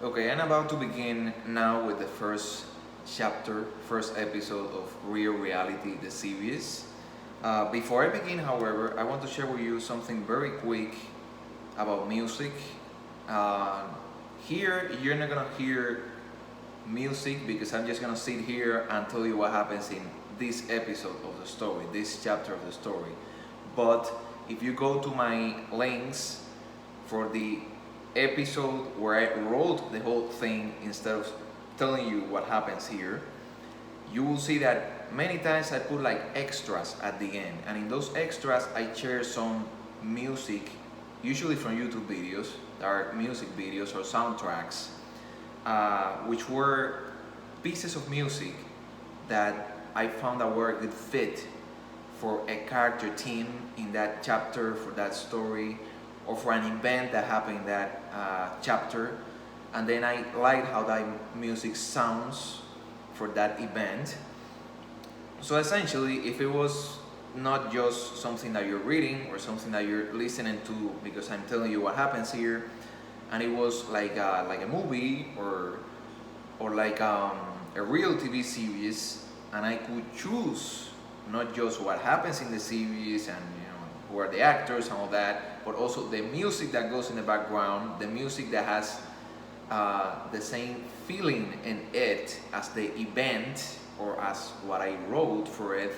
Okay, I'm about to begin now with the first chapter, first episode of Real Reality, the series. Before I begin, however, I want to share with you something very quick about music. Uh, Here, you're not gonna hear music because I'm just gonna sit here and tell you what happens in this episode of the story, this chapter of the story. But if you go to my links for the episode where I wrote the whole thing instead of telling you what happens here, you will see that many times I put like extras at the end, and in those extras I share some music, usually from YouTube videos, that are music videos or soundtracks, which were pieces of music that I found that were a good fit for a character team in that chapter, for that story, or for an event that happened in that chapter. And then I like how that music sounds for that event. So essentially, if it was not just something that you're reading or something that you're listening to because I'm telling you what happens here, and it was like a movie or like a real TV series, and I could choose not just what happens in the series and who are the actors and all that, but also the music that goes in the background, the music that has the same feeling in it as the event or as what I wrote for it,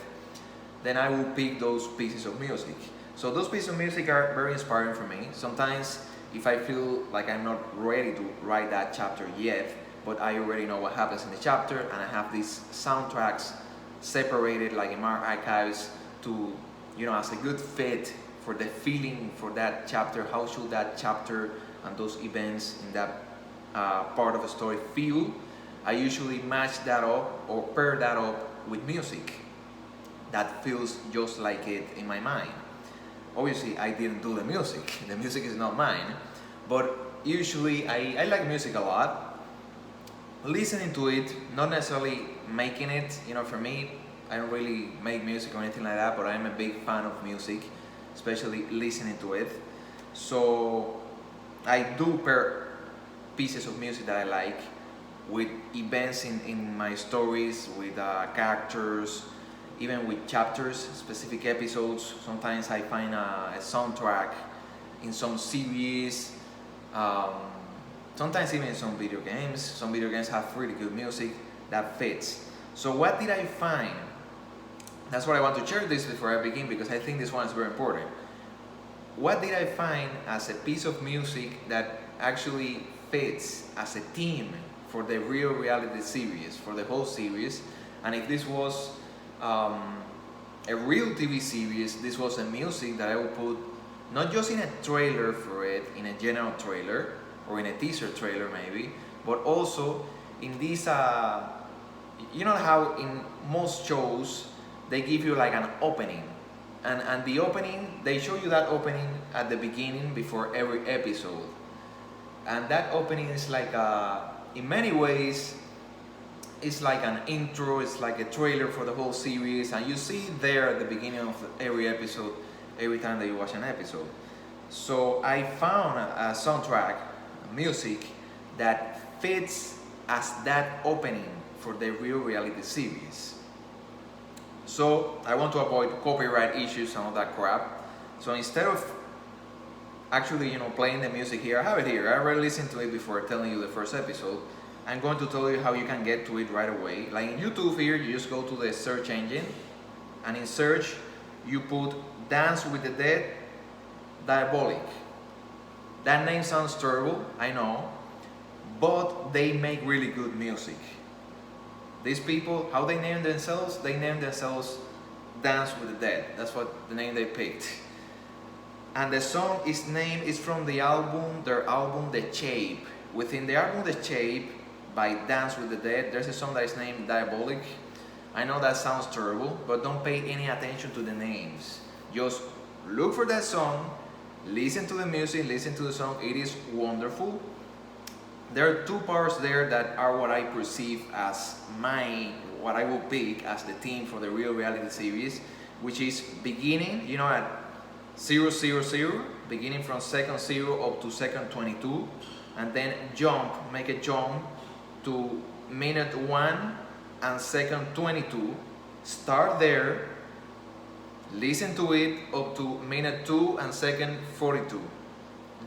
then I will pick those pieces of music. So those pieces of music are very inspiring for me. Sometimes if I feel like I'm not ready to write that chapter yet, but I already know what happens in the chapter and I have these soundtracks separated like in my archives to, as a good fit for the feeling for that chapter, how should that chapter and those events in that part of a story feel, I usually match that up or pair that up with music that feels just like it in my mind. Obviously, I didn't do the music. The music is not mine. But usually, I like music a lot. Listening to it, not necessarily making it. For me, I don't really make music or anything like that, but I'm a big fan of music, especially listening to it. So I do pair pieces of music that I like with events in my stories, with characters, even with chapters, specific episodes. Sometimes I find a soundtrack in some series, sometimes even in some video games. Some video games have really good music that fits. So what did I find? That's why I want to share this before I begin, because I think this one is very important. What did I find as a piece of music that actually fits as a theme for the Real Reality series, for the whole series? And if this was a real TV series, this was a music that I would put not just in a trailer for it, in a general trailer, or in a teaser trailer maybe, but also in this, you know how in most shows, they give you like an opening. And the opening, they show you that opening at the beginning before every episode. And that opening is like, in many ways, it's like an intro, it's like a trailer for the whole series. And you see it there at the beginning of every episode, every time that you watch an episode. So I found a soundtrack, music, that fits as that opening for the Real Reality series. So I want to avoid copyright issues and all that crap. So instead of actually, playing the music here, I have it here. I already listened to it before telling you the first episode. I'm going to tell you how you can get to it right away. Like in YouTube here, you just go to the search engine, and in search, you put Dance with the Dead, Diabolic. That name sounds terrible, I know, but they make really good music. These people, how they name themselves? They name themselves Dance with the Dead. That's what the name they picked. And the song is from their album, The Shape. Within the album The Shape by Dance with the Dead, there's a song that is named Diabolic. I know that sounds terrible, but don't pay any attention to the names. Just look for that song, listen to the music, listen to the song. It is wonderful. There are two parts there that are what I perceive as what I will pick as the theme for the Real Reality series, which is beginning, at 000, beginning from second 0 up to second 22, and then make a jump to minute 1 and second 22. Start there, listen to it up to minute 2 and second 42.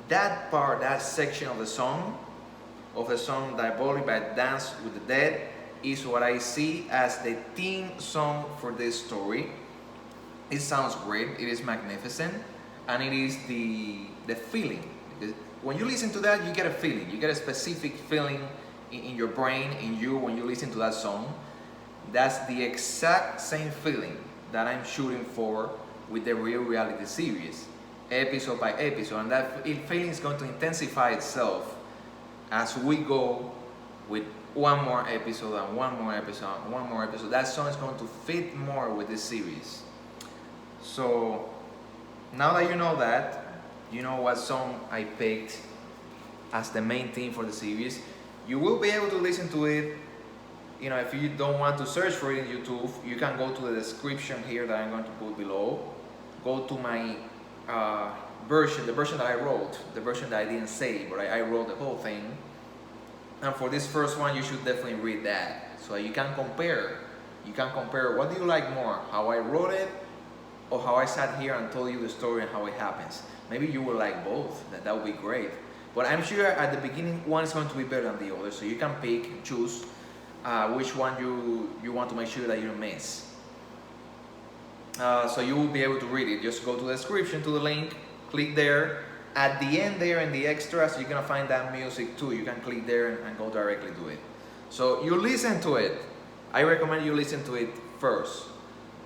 That part, that section of the song Diabolic by Dance with the Dead, is what I see as the theme song for this story. It sounds great, it is magnificent, and it is the feeling. Because when you listen to that, you get a feeling, you get a specific feeling in your brain, in you, when you listen to that song. That's the exact same feeling that I'm shooting for with the Real Reality series, episode by episode, and that feeling is going to intensify itself as we go with one more episode and one more episode and one more episode. That song is going to fit more with this series. So now that you know that, you know what song I picked as the main theme for the series, you will be able to listen to it. You know, if you don't want to search for it in YouTube, you can go to the description here that I'm going to put below. Go to my version, the version that I wrote, the version that I didn't say, but I wrote the whole thing. And for this first one, you should definitely read that, so you can compare. You can compare what do you like more, how I wrote it, or how I sat here and told you the story and how it happens. Maybe you will like both. That would be great. But I'm sure at the beginning, one is going to be better than the other, so you can pick, choose which one you want to make sure that you don't miss. So you will be able to read it. Just go to the description, to the link, click there. At the end there in the extras, you're gonna find that music too. You can click there and go directly to it. So you listen to it. I recommend you listen to it first.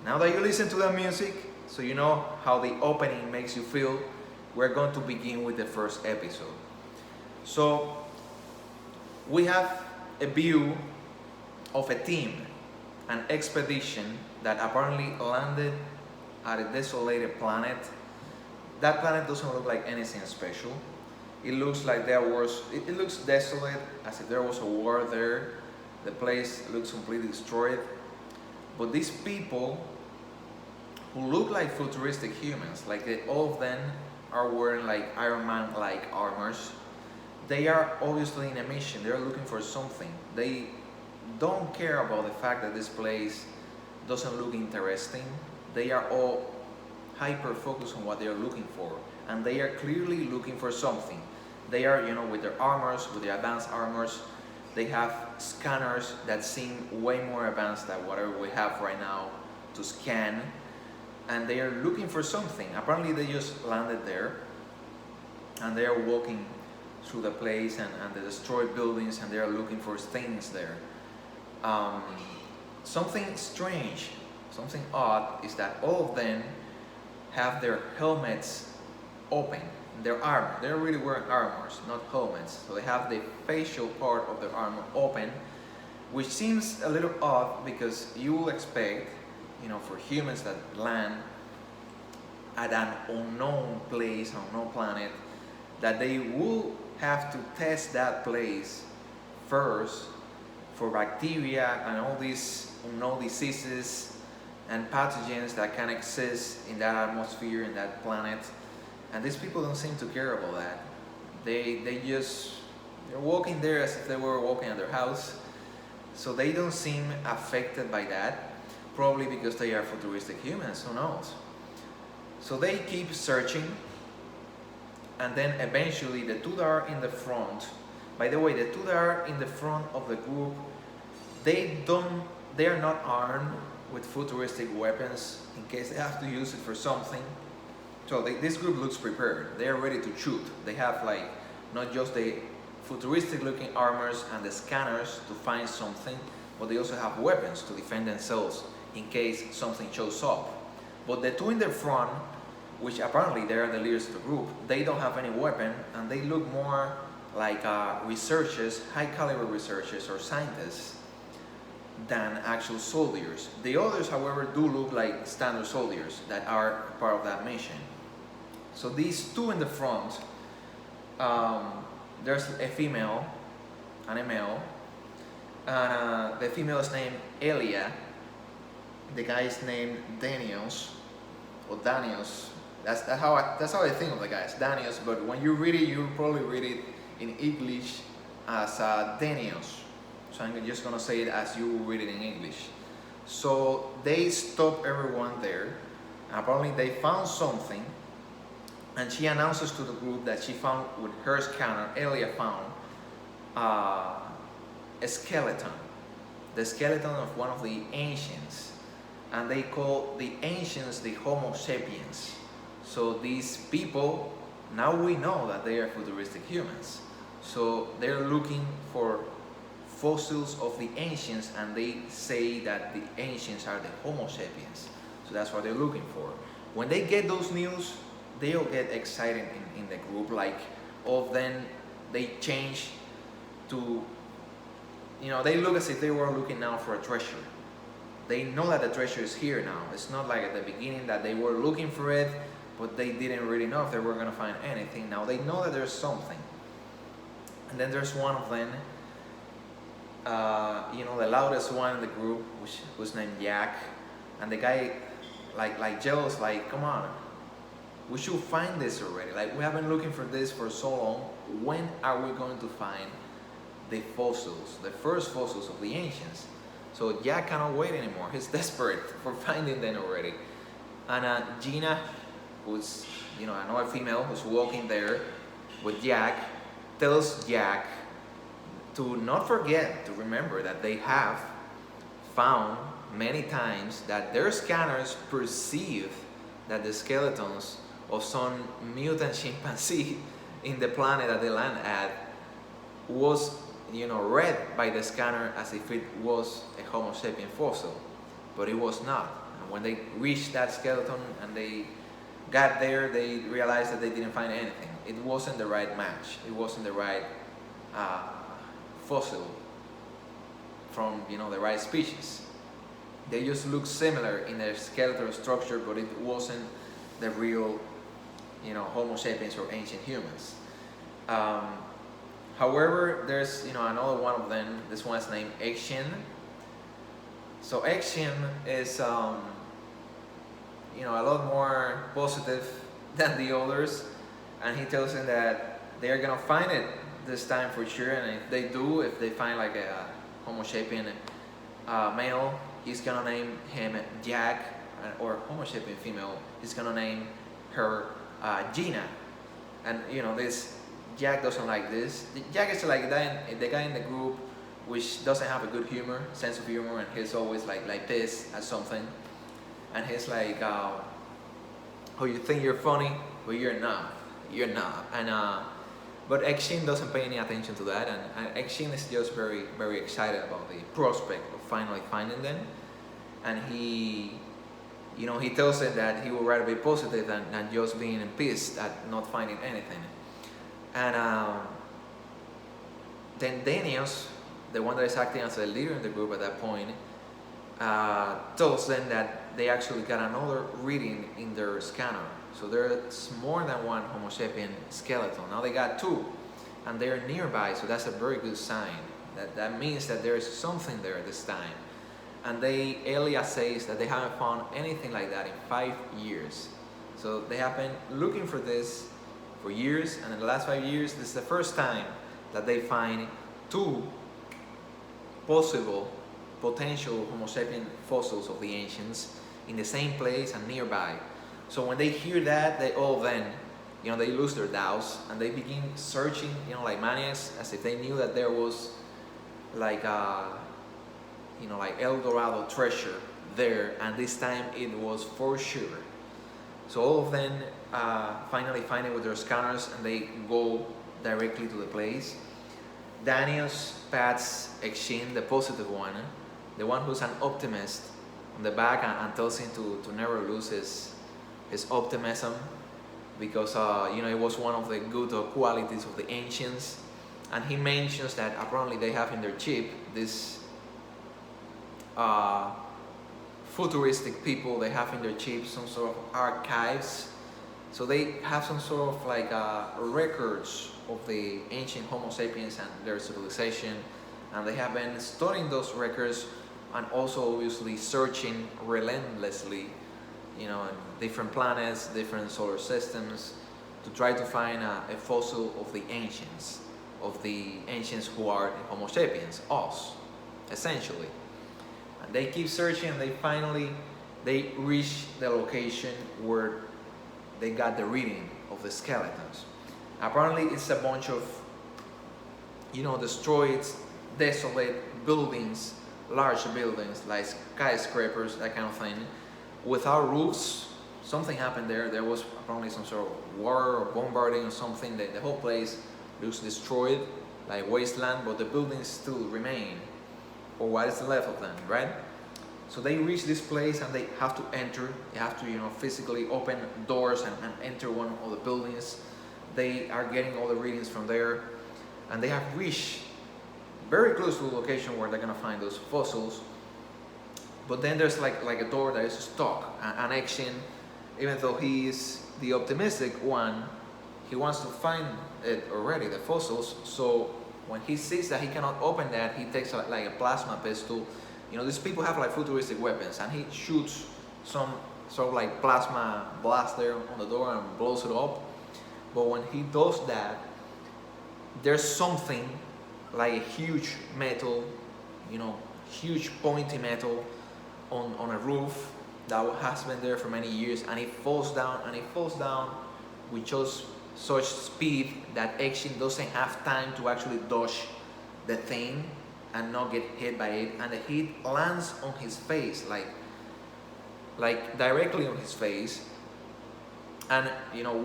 Now that you listen to the music, so you know how the opening makes you feel, we're going to begin with the first episode. So we have a view of a team, an expedition that apparently landed at a desolated planet. That planet doesn't look like anything special. It looks like it looks desolate, as if there was a war there. The place looks completely destroyed. But these people, who look like futuristic humans, like all of them are wearing like Iron Man-like armors, they are obviously in a mission. They're looking for something. They don't care about the fact that this place doesn't look interesting. They are all hyper focused on what they are looking for, and they are clearly looking for something. They are, you know, with their armors, with their advanced armors. They have scanners that seem way more advanced than whatever we have right now to scan, and they are looking for something. Apparently they just landed there, and they are walking through the place and the destroyed buildings, and they are looking for things there. Something strange, something odd is that all of them have their helmets open, their armor. They're really wearing armors, not helmets. So they have the facial part of their armor open, which seems a little odd because you will expect, you know, for humans that land at an unknown place, unknown planet, that they will have to test that place first for bacteria and all these unknown diseases and pathogens that can exist in that atmosphere, in that planet. And these people don't seem to care about that. They're walking there as if they were walking at their house. So they don't seem affected by that, probably because they are futuristic humans, who knows. So they keep searching, and then eventually the two that are in the front, by the way, the two that are in the front of the group, they are not armed with futuristic weapons in case they have to use it for something. So this group looks prepared. They are ready to shoot. They have like not just the futuristic looking armors and the scanners to find something, but they also have weapons to defend themselves in case something shows up. But the two in the front, which apparently they are the leaders of the group, they don't have any weapon, and they look more like researchers, high caliber researchers or scientists, than actual soldiers. The others, however, do look like standard soldiers that are part of that mission. So these two in the front, there's a female and a male, and the female is named Elia. The guy is named Daniels, or Daniels. That's how I think of the guys, Daniels. But when you read it, you probably read it in English as Denios. So I'm just gonna say it as you read it in English. So they stopped everyone there. Apparently they found something, and she announces to the group that she found with her scanner, Elia found a skeleton, the skeleton of one of the ancients, and they call the ancients the Homo-sapiens. So these people, now we know that they are futuristic humans. So they're looking for fossils of the ancients, and they say that the ancients are the Homo-sapiens. So that's what they're looking for. When they get those news, they'll get excited in the group. Like, all then they change to, they look as if they were looking now for a treasure. They know that the treasure is here now. It's not like at the beginning that they were looking for it, but they didn't really know if they were going to find anything. Now they know that there's something. And then there's one of them, the loudest one in the group, which was named Jack. And the guy, like jealous, like, come on, we should find this already. Like, we have been looking for this for so long. When are we going to find the fossils, the first fossils of the ancients? So Jack cannot wait anymore. He's desperate for finding them already. And Gina, who's another female who's walking there with Jack, tells Jack to not forget to remember that they have found many times that their scanners perceive that the skeletons of some mutant chimpanzee in the planet that they land at was read by the scanner as if it was a Homo sapien fossil, but it was not. And when they reached that skeleton and they got there, they realized that they didn't find anything. It wasn't the right match. It wasn't the right fossil from the right species. They just look similar in their skeletal structure, but it wasn't the real Homo sapiens or ancient humans. However, there's another one of them. This one's named Exin. So Exin is a lot more positive than the others, and he tells them that they are gonna find it this time for sure. And if they do, if they find like a Homo sapien male, he's gonna name him Jack, or Homo sapien female, he's gonna name her Gina. And this Jack doesn't like this. Jack is like the guy in the group which doesn't have a good sense of humor, and he's always like pissed at something. And he's like, oh, you think you're funny, but you're not. And but Exin doesn't pay any attention to that, and Exin is just very, very excited about the prospect of finally finding them. And he tells them that he would rather be positive than just being pissed at not finding anything. And then Daniels, the one that is acting as a leader in the group at that point, tells them that they actually got another reading in their scanner. So there's more than one Homo sapien skeleton. Now they got two, and they're nearby, so that's a very good sign. That means that there is something there this time. And Elia says that they haven't found anything like that in 5 years. So they have been looking for this for years, and in the last 5 years, this is the first time that they find two possible, potential Homo sapien fossils of the ancients in the same place and nearby. So when they hear that, they all then, they lose their doubts, and they begin searching, like maniacs, as if they knew that there was like like El Dorado treasure there, and this time it was for sure. So all of them finally find it with their scanners, and they go directly to the place. Daniels pats Exin, the positive one, the one who's an optimist, on the back, and tells him to never lose his optimism, because it was one of the good qualities of the ancients. And he mentions that apparently they have in their chip this futuristic people, they have in their chips some sort of archives. So they have some sort of like records of the ancient Homo sapiens and their civilization, and they have been studying those records, and also obviously searching relentlessly, in different planets, different solar systems, to try to find a fossil of the ancients. of the ancients who are the Homo-sapiens, us, essentially. And they keep searching, and they reach the location where they got the reading of the skeletons. Apparently, it's a bunch of, destroyed, desolate buildings, large buildings like skyscrapers, that kind of thing, without roofs. Something happened there. There was apparently some sort of war or bombarding or something. The whole place looks destroyed, like wasteland, but the buildings still remain, or what is left of them, right? So they reach this place and they have to enter. They have to, physically open doors and enter one of the buildings. They are getting all the readings from there, and they have reached very close to the location where they're gonna find those fossils. But then there's like a door that is stuck. An action, even though he is the optimistic one, he wants to find it already, the fossils. So when he sees that he cannot open that, he takes like a plasma pistol. These people have like futuristic weapons, and he shoots some sort of like plasma blast there on the door and blows it up. But when he does that, there's something like a huge metal, huge pointy metal on a roof that has been there for many years, and it falls down, with just such speed that Action doesn't have time to actually dodge the thing and not get hit by it, and the hit lands on his face, like directly on his face. And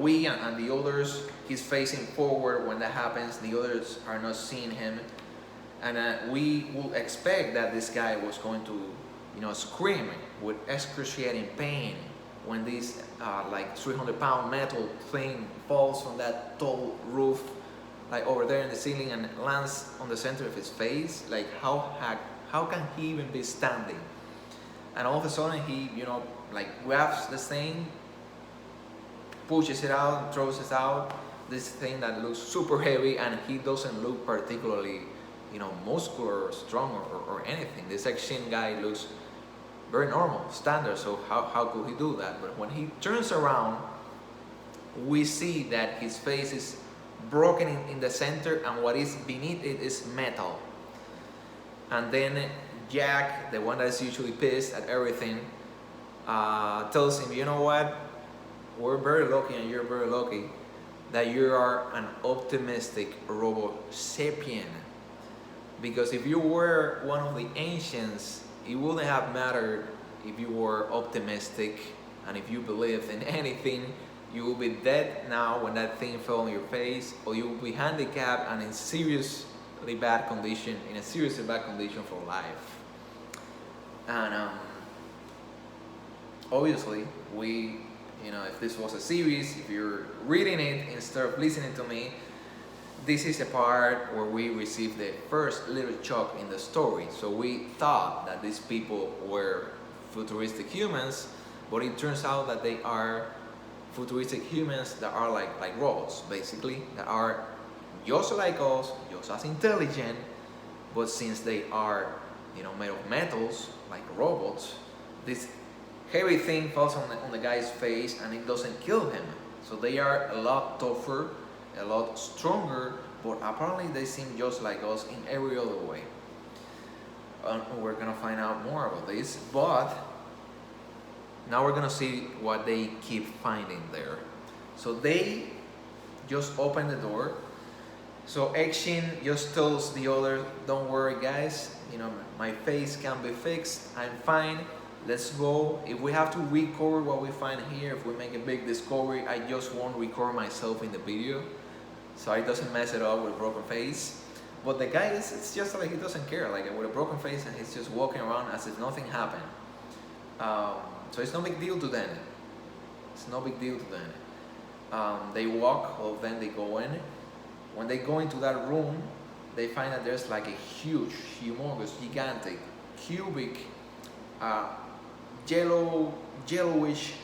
we and the others, he's facing forward when that happens. The others are not seeing him, and we will expect that this guy was going to scream with excruciating pain when this like 300-pound metal thing falls from that tall roof, like over there in the ceiling, and lands on the center of his face. Like how can he even be standing? And all of a sudden he like grabs this thing, pushes it out, throws it out, this thing that looks super heavy, and he doesn't look particularly muscular or strong or anything. This action guy looks very normal, standard, so how could he do that? But when he turns around, we see that his face is broken in the center, and what is beneath it is metal. And then Jack, the one that is usually pissed at everything, tells him, you know what, we're very lucky, and you're very lucky that you are an optimistic Homo-sapien. Because if you were one of the ancients, it wouldn't have mattered if you were optimistic and if you believed in anything. You will be dead now when that thing fell on your face, or you will be handicapped and in a seriously bad condition for life. And obviously, if this was a series, if you're reading it instead of listening to me, this is a part where we received the first little shock in the story. So we thought that these people were futuristic humans, but it turns out that they are futuristic humans that are like robots, basically, that are just like us, just as intelligent, but since they are made of metals, like robots, this heavy thing falls on the guy's face and it doesn't kill him. So they are a lot tougher, a lot stronger, but apparently they seem just like us in every other way. We're gonna find out more about this, but now we're gonna see what they keep finding there. So they just open the door. So Action just tells the other, don't worry guys, my face can be fixed, I'm fine, let's go. If we have to record what we find here, if we make a big discovery, I just won't record myself in the video, so it doesn't mess it up with a broken face. But the guy it's just like he doesn't care, like with a broken face, and he's just walking around as if nothing happened. So it's no big deal to them. It's no big deal to them. They walk, well then they go in. When they go into that room, they find that there's like a huge, humongous, gigantic, cubic, yellowish,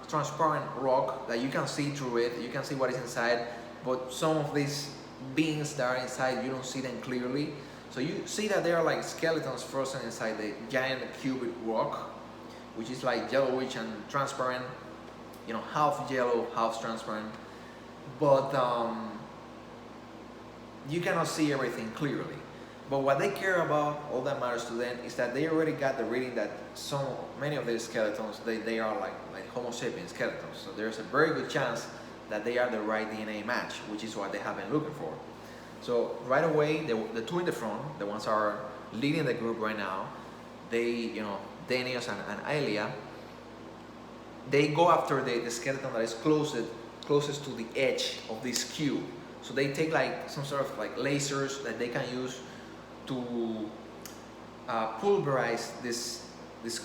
transparent rock that you can see through it. You can see what is inside, but some of these beings that are inside, you don't see them clearly. So you see that they are like skeletons frozen inside the giant cubic rock, which is like yellowish and transparent, half yellow, half transparent. But you cannot see everything clearly. But what they care about, all that matters to them, is that they already got the reading that many of these skeletons, they are like Homo sapiens skeletons. So there's a very good chance that they are the right DNA match, which is what they have been looking for. So right away, the two in the front, the ones that are leading the group right now, Danius and Aelia, they go after the skeleton that is closest to the edge of this cube. So they take like some sort of like lasers that they can use to pulverize this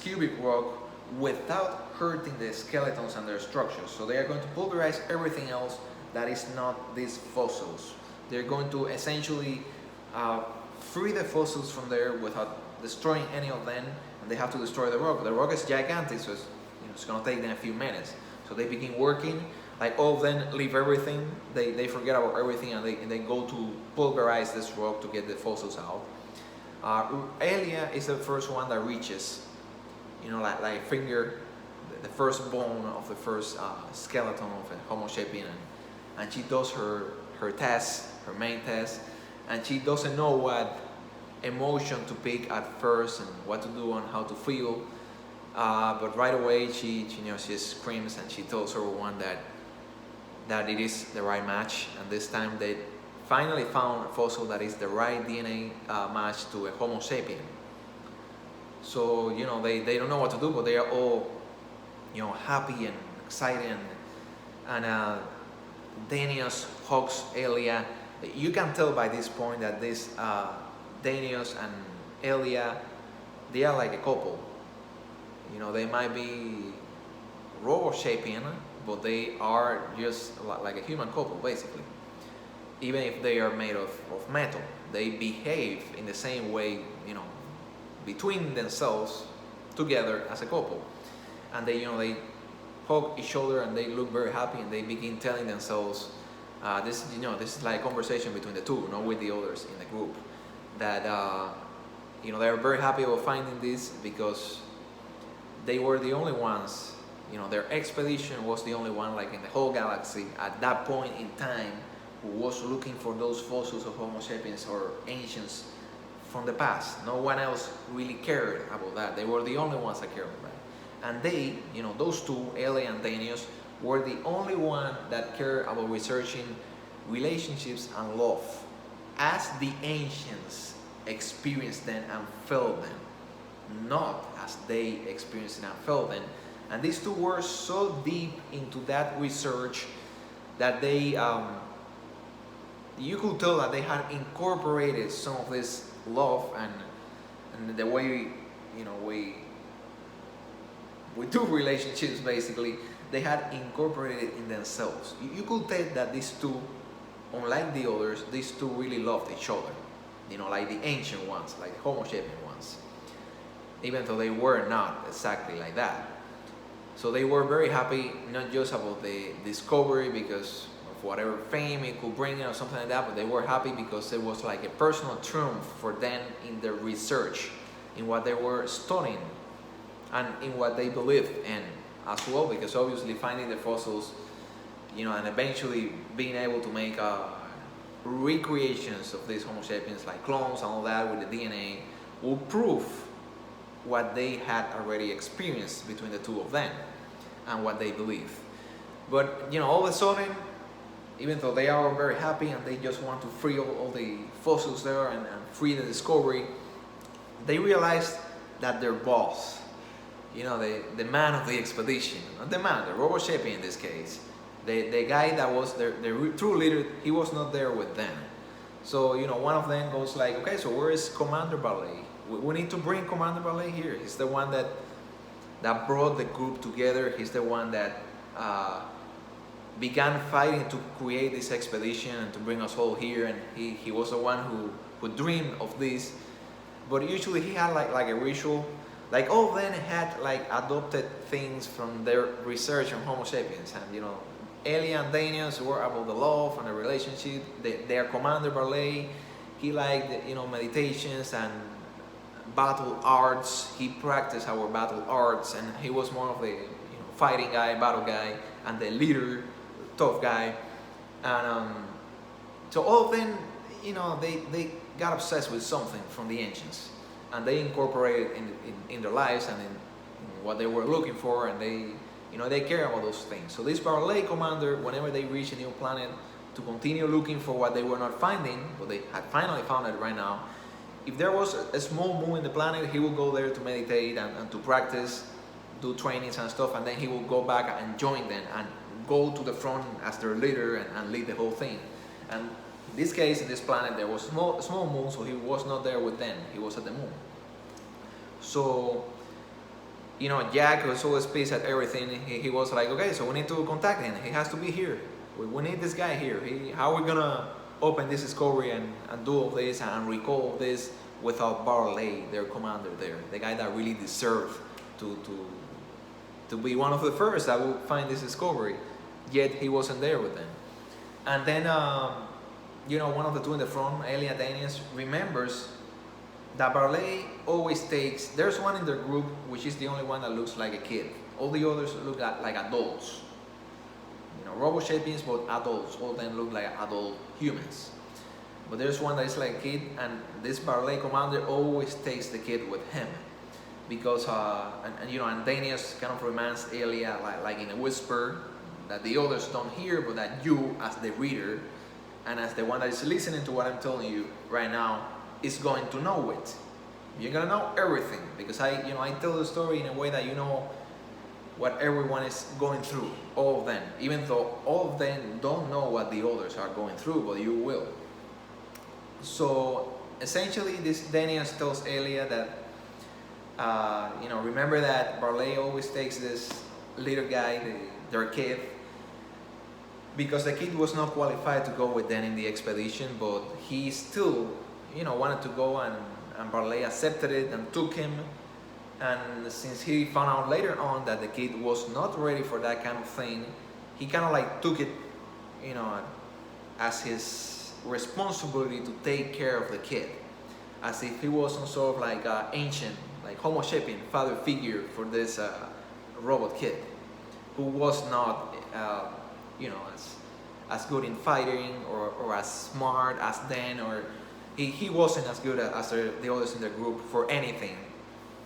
cubic rock without hurting the skeletons and their structures. So they are going to pulverize everything else that is not these fossils. They're going to essentially free the fossils from there without destroying any of them, and they have to destroy the rock. The rock is gigantic, so it's going to take them a few minutes. So they begin working. Like all of them leave everything. They forget about everything, and they go to pulverize this rock to get the fossils out. Aelia is the first one that reaches, like finger, the first bone of the first skeleton of a Homo sapien, and she does her test, her main test, and she doesn't know what emotion to pick at first and what to do and how to feel. But right away she screams and she tells everyone that it is the right match, and this time they finally found a fossil that is the right DNA match to a Homo sapien. So they don't know what to do, but they are all happy and excited, and Danius hugs Aelia. You can tell by this point that this Danius and Aelia, they are like a couple. They might be robo-sapien, but they are just like a human couple, basically. Even if they are made of metal, they behave in the same way, between themselves, together as a couple. And they hug each other and they look very happy, and they begin telling themselves, this is like a conversation between the two, not with the others in the group, that they are very happy about finding this because they were the only ones. Their expedition was the only one, like in the whole galaxy at that point in time, who was looking for those fossils of Homo sapiens or ancients from the past. No one else really cared about that. They were the only ones that cared about that. And they, those two, Aelia and Danius, were the only one that cared about researching relationships and love as the ancients experienced them and felt them, not as they experienced and felt them. And these two were so deep into that research that they, you could tell that they had incorporated some of this love and the way we do relationships, basically, they had incorporated it in themselves. You could tell that these two, unlike the others, these two really loved each other, like the ancient ones, like the Homo sapien ones, even though they were not exactly like that. So they were very happy, not just about the discovery because of whatever fame it could bring or something like that, but they were happy because it was like a personal triumph for them in their research, in what they were studying, and in what they believed in as well, because obviously finding the fossils, and eventually being able to make recreations of these Homo sapiens, like clones and all that with the DNA, will prove what they had already experienced between the two of them and what they believe. But all of a sudden, even though they are very happy and they just want to free all the fossils there and free the discovery, they realized that their boss, the man of the expedition, not the man, the robo-sapien in this case, the guy that was their true leader, he was not there with them. So one of them goes like, okay, so where is Commander Ballet? We need to bring Commander Ballet here. He's the one that brought the group together. He's the one that began fighting to create this expedition and to bring us all here. And he was the one who dreamed of this. But usually he had like a ritual. Like all of them had like adopted things from their research on Homo sapiens. And Aelia and Danius were about the love and the relationship. Their Commander Ballet, he liked meditations and battle arts. He practiced our battle arts, and he was more of the fighting guy, battle guy, and the leader, tough guy. And so all of them, they got obsessed with something from the ancients, and they incorporated in their lives and in what they were looking for, and they care about those things. So this Barley commander, whenever they reach a new planet to continue looking for what they were not finding, but they had finally found it right now, if there was a small moon in the planet, he would go there to meditate and to practice, do trainings and stuff, and then he would go back and join them and go to the front as their leader and lead the whole thing. And in this case, in this planet, there was a small moon, so he was not there with them. He was at the moon. So, Jack was always pissed at everything. He was like, okay, so we need to contact him. He has to be here. We need this guy here. How are we gonna open this discovery and do all this and recall this without Barley, their commander there, the guy that really deserved to be one of the first that would find this discovery, yet he wasn't there with them. And then, one of the two in the front, Elia Daniels, remembers that Barley always takes, there's one in their group which is the only one that looks like a kid. All the others look like adults. Homo-sapiens, but adults. All of them look like adult humans. But there's one that is like a kid, and this Barley commander always takes the kid with him. Because, and Daniels kind of reminds Elia like in a whisper that the others don't hear, but that you, as the reader, and as the one that is listening to what I'm telling you right now, is going to know it. You're gonna know everything, because I tell the story in a way that you know what everyone is going through, all of them, even though all of them don't know what the others are going through, but you will. So essentially, this Daniels tells Elia that, remember that Barley always takes this little guy, their kid, because the kid was not qualified to go with them in the expedition, but he still, wanted to go, and Barley accepted it and took him. And since he found out later on that the kid was not ready for that kind of thing, he kind of like took it, as his responsibility to take care of the kid, as if he was some sort of like ancient, like Homo-sapien father figure for this robot kid, who was not, as good in fighting or as smart as then, or he wasn't as good as the others in the group for anything.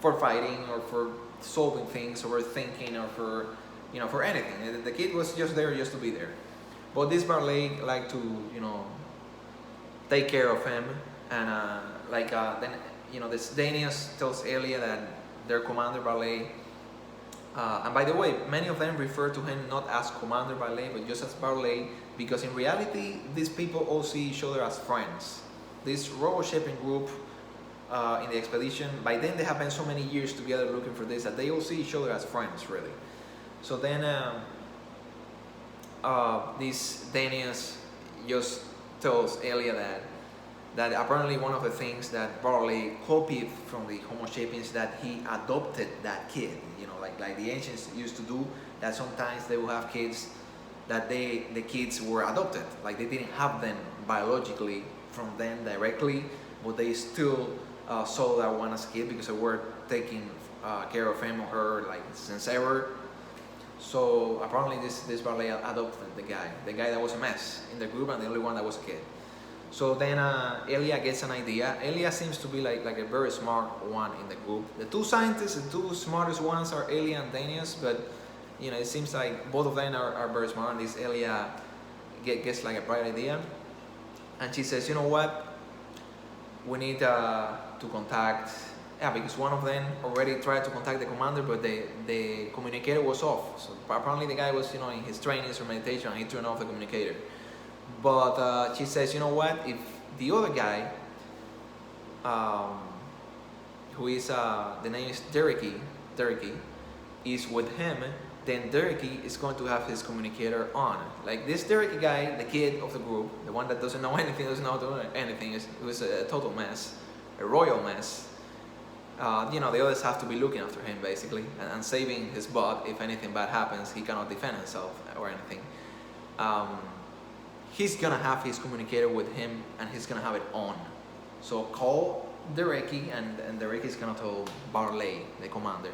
For fighting or for solving things or thinking or for anything. The kid was just there just to be there. But this Barley liked to, take care of him, and then, this Daniels tells Elia that their commander Barley, and by the way, many of them refer to him not as Commander Barley, but just as Barley, because in reality, these people all see each other as friends. This robo-shipping group, in the expedition, by then they have spent so many years together looking for this that they all see each other as friends, really. So then this Daniels just tells Elia that apparently one of the things that Barley copied from the Homo-sapiens, that he adopted that kid, like the ancients used to do, that sometimes they will have kids that the kids were adopted, like they didn't have them biologically from them directly, but they still saw that one as a kid because they were taking care of him or her like since ever. So apparently this Barley adopted the guy that was a mess in the group and the only one that was a kid. So then Elia gets an idea. Elia seems to be like a very smart one in the group. The two scientists, the two smartest ones are Elia and Daniels, but it seems like both of them are very smart, and this Elia gets like a bright idea. And she says, you know what? We need to contact, because one of them already tried to contact the commander, but the communicator was off. So apparently the guy was, in his trainings or meditation, and he turned off the communicator. But she says, you know what? If the other guy, who is, the name is Dereky, is with him, then Dereky is going to have his communicator on. Like this Dereky guy, the kid of the group, the one that doesn't know anything, doesn't know how to do anything, was a total mess, a royal mess. The others have to be looking after him basically and saving his butt if anything bad happens. He cannot defend himself or anything. He's gonna have his communicator with him and he's gonna have it on. So call Dereky, and Dereky is gonna tell Barley, the commander.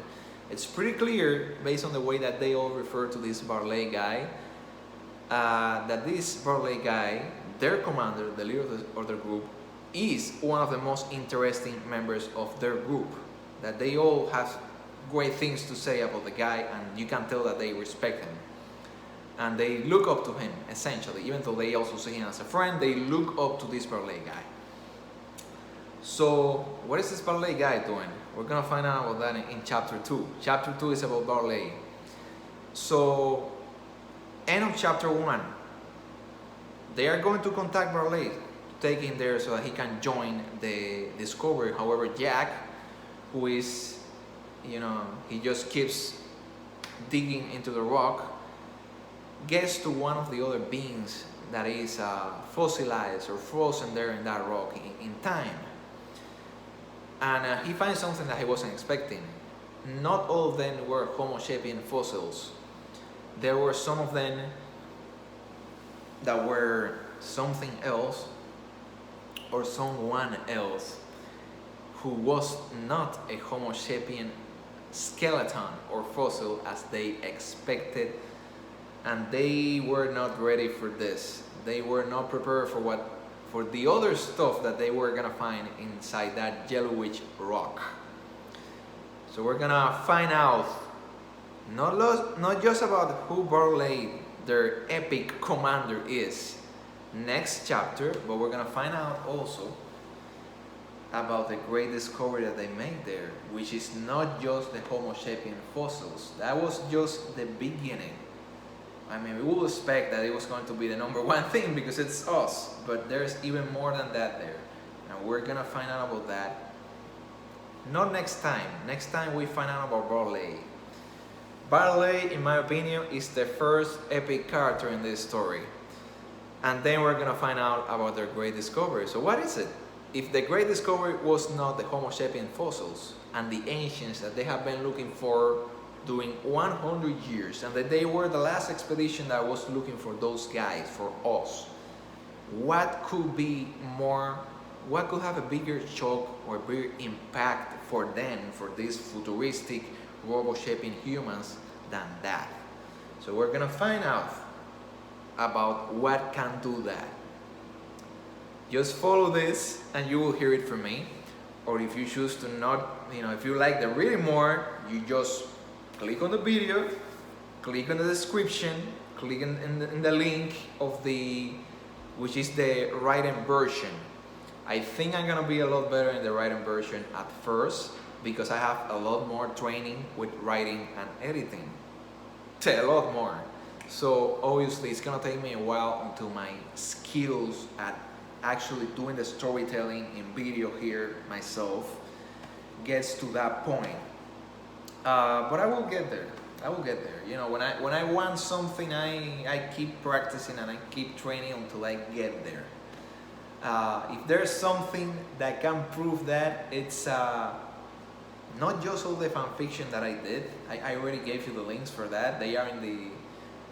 It's pretty clear, based on the way that they all refer to this Barley guy, that this Barley guy their commander, the leader of their group, is one of the most interesting members of their group. That they all have great things to say about the guy, and you can tell that they respect him. And they look up to him, essentially. Even though they also see him as a friend, they look up to this Barley guy. So, what is this Barley guy doing? We're gonna find out about that in chapter 2. Chapter 2 is about Barley. So, end of chapter 1. They are going to contact Barley, take him there so that he can join the discovery. However, Jack, who is, he just keeps digging into the rock, gets to one of the other beings that is fossilized or frozen there in that rock in time. And he finds something that he wasn't expecting. Not all of them were Homo-sapiens fossils. There were some of them that were something else or someone else who was not a Homo-sapien skeleton or fossil as they expected, and they were not ready for this. They were not prepared for the other stuff that they were gonna find inside that yellowish rock. So we're gonna find out not just about who Barley, their epic commander, is next chapter, but we're gonna find out also about the great discovery that they made there, which is not just the Homo sapien fossils. That was just the beginning. I mean, we would expect that it was going to be the number one thing because it's us, but there's even more than that there. And we're gonna find out about that. Not next time. Next time we find out about Barley. Barley, in my opinion, is the first epic character in this story. And then we're gonna find out about their great discovery. So what is it? If the great discovery was not the Homo sapien fossils and the ancients that they have been looking for during 100 years, and that they were the last expedition that was looking for those guys, for us, what could have a bigger shock or bigger impact for them, for these futuristic robo-shaping humans, than that? So we're gonna find out about what can do that. Just follow this and you will hear it from me. Or if you choose to not, if you like the reading more, you just click on the video, click on the description, click in the link of which is the written version. I think I'm gonna be a lot better in the written version at first because I have a lot more training with writing and editing. A lot more. So obviously it's gonna take me a while until my skills at actually doing the storytelling in video here myself gets to that point. But I will get there. I will get there. When I want something, I keep practicing and I keep training until I get there. If there's something that can prove that, it's not just all the fan fiction that I did. I already gave you the links for that. They are in the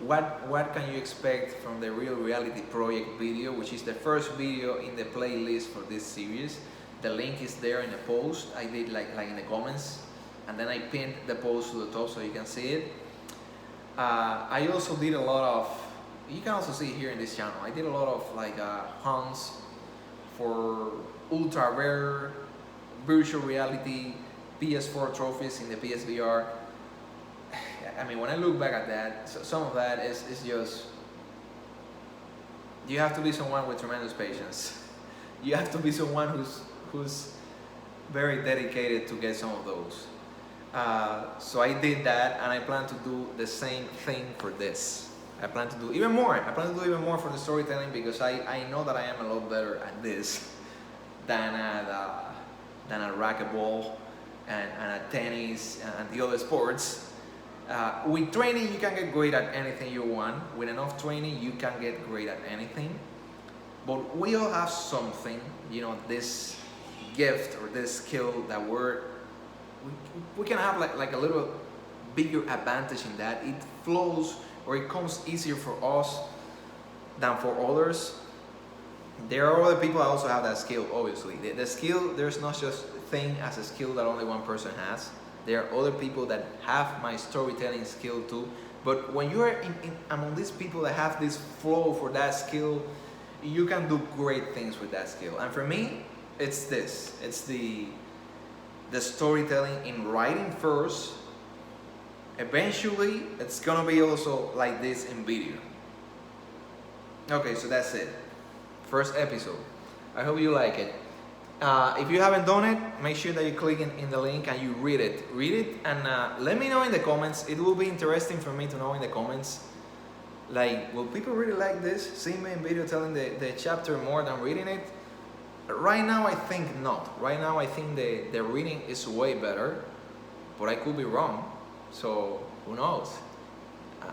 what can you expect from the Real Reality Project video, which is the first video in the playlist for this series. The link is there in the post. I did like in the comments, and then I pinned the post to the top so you can see it. I also did a lot of, you can also see here in this channel, I did a lot of hunts for ultra rare virtual reality PS4 trophies in the PSVR. I mean, when I look back at that, some of that is just, you have to be someone with tremendous patience. You have to be someone who's very dedicated to get some of those. So I did that, and I plan to do the same thing for this. I plan to do even more. I plan to do even more for the storytelling because I know that I am a lot better at this than at racquetball and at tennis and the other sports. With training, you can get great at anything you want. With enough training, you can get great at anything. But we all have something, this gift or this skill that we can have like a little bigger advantage in that. It flows or it comes easier for us than for others. There are other people that also have that skill, obviously. The skill, there's not just a thing as a skill that only one person has. There are other people that have my storytelling skill too. But when you are among these people that have this flow for that skill, you can do great things with that skill. And for me, it's this. It's the storytelling in writing first. Eventually, it's gonna be also like this in video. Okay, so that's it. First episode. I hope you like it. If you haven't done it, make sure that you click in the link and you read it. Read it and let me know in the comments. It will be interesting for me to know in the comments. Like, will people really like this? See me in video telling the chapter more than reading it? Right now, I think not. Right now, I think the reading is way better, but I could be wrong. So, who knows?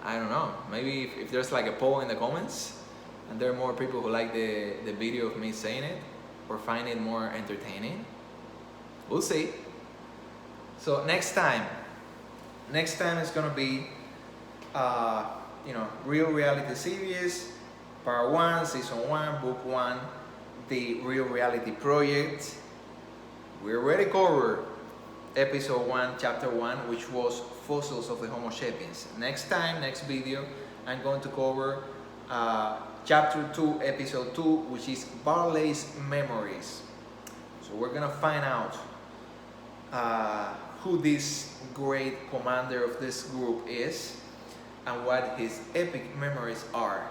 I don't know. Maybe if there's like a poll in the comments, and there are more people who like the video of me saying it, or find it more entertaining, we'll see. So next time it's gonna be Real Reality Series, Part 1, Season 1, Book 1, the Real Reality Project. We already covered Episode 1, Chapter 1, which was Fossils of the Homo-sapiens. Next video, I'm going to cover Chapter 2, Episode 2, which is Barley's Memories. So we're gonna find out who this great commander of this group is and what his epic memories are,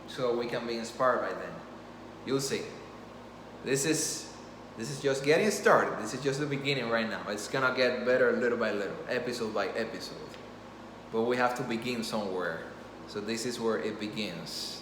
so we can be inspired by them. You'll see. This is just getting started. This is just the beginning right now. It's gonna get better little by little, episode by episode. But we have to begin somewhere. So this is where it begins.